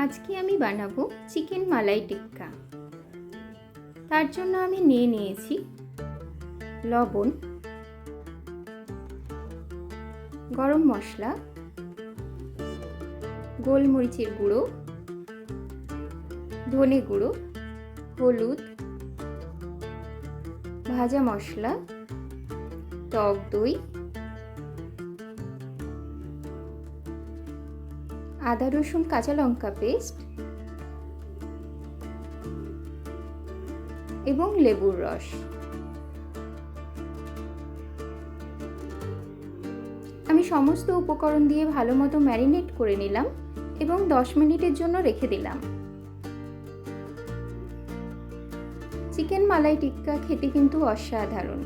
আজকে আমি বানাবো চিকেন মালাই টিক্কা। তার জন্য আমি নিয়ে নিয়েছি লবণ, গরম মশলা, গোলমরিচের গুঁড়ো, ধনে গুঁড়ো, হলুদ, ভাজা মশলা, টক দই, আদা রসুন কাঁচা লঙ্কা পেস্ট এবং লেবুর রস। আমি সমস্ত উপকরণ দিয়ে ভালো মতো ম্যারিনেট করে নিলাম এবং 10 মিনিটের জন্য রেখে দিলাম। চিকেন মালাই টিক্কা খেতে কিন্তু অসাধারণ।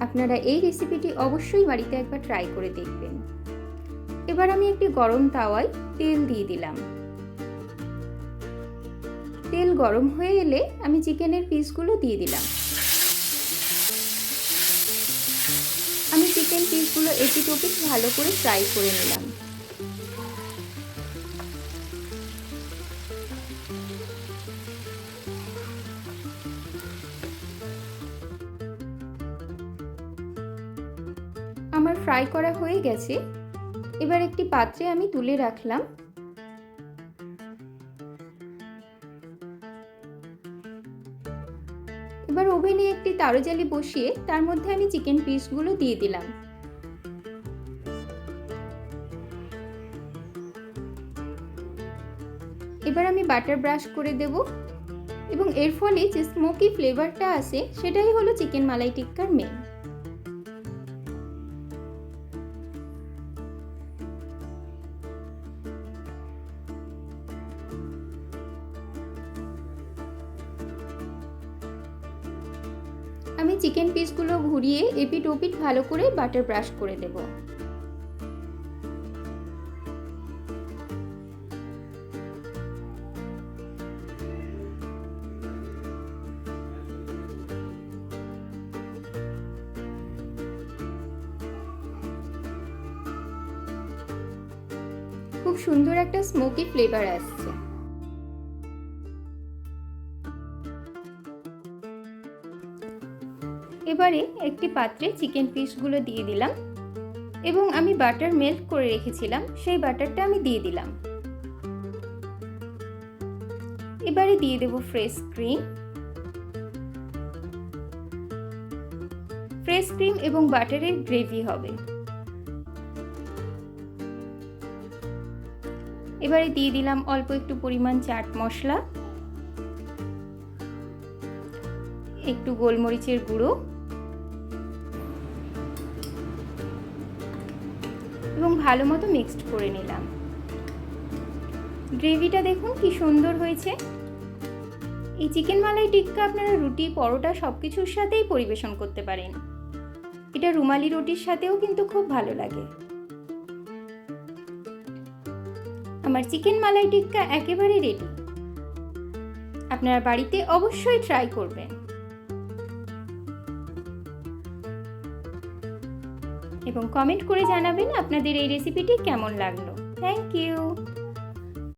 আপনারা এই রেসিপিটি অবশ্যই বাড়িতে একবার ট্রাই করে দেখবেন। এবার আমি একটি গরম তাওয়ায় তেল দিয়ে দিলাম। তেল গরম হয়ে এলে আমি চিকেনের পিসগুলো দিয়ে দিলাম। আমি চিকেন পিসগুলো এপিট ওপিট ভালো করে ফ্রাই করে নিলাম। আমার ফ্রাই করা হয়ে গেছে। এবার একটি পাত্রে আমি তুলে রাখলাম। এবার ওভেনে একটি তারজালি বসিয়ে তার মধ্যে আমি চিকেন পিসগুলো দিয়ে দিলাম। এবার আমি বাটার ব্রাশ করে দেব এবং এর ফলে যে স্মোকি ফ্লেভারটা আসে সেটাই হলো চিকেন মালাই টিক্কার মেন। আমি চিকেন পিসগুলো ঘুরিয়ে এপিট ওপিট ভালো করে বাটার ব্রাশ করে দেব। খুব সুন্দর একটা স্মোকি ফ্লেভার আসছে। এবারে একটি পাত্রে চিকেন পিসগুলো দিয়ে দিলাম এবং আমি বাটার মেল্ট করে রেখেছিলাম সেই বাটারটা আমি দিয়ে দিলাম। এবারে দিয়ে দেব ফ্রেশ ক্রিম। ফ্রেশ ক্রিম এবং বাটারের গ্রেভি হবে। এবারে দিয়ে দিলাম অল্প একটু পরিমাণ চাট মশলা, একটু গোলমরিচের গুঁড়ো এবং ভালো মতো মিক্সড করে নিলাম। গ্রেভিটা দেখুন কি সুন্দর হয়েছে। এই চিকেন মালাই টিক্কা আপনারা রুটি, পরোটা সবকিছুর সাথেই পরিবেশন করতে পারেন। এটা রুমালি রুটির সাথেও কিন্তু খুব ভালো লাগে। আমার চিকেন মালাই টিক্কা একেবারে রেডি। আপনারা বাড়িতে অবশ্যই ট্রাই করবেন এবং কমেন্ট করে জানাবেন আপনাদের এই রেসিপিটি কেমন লাগলো। Thank you.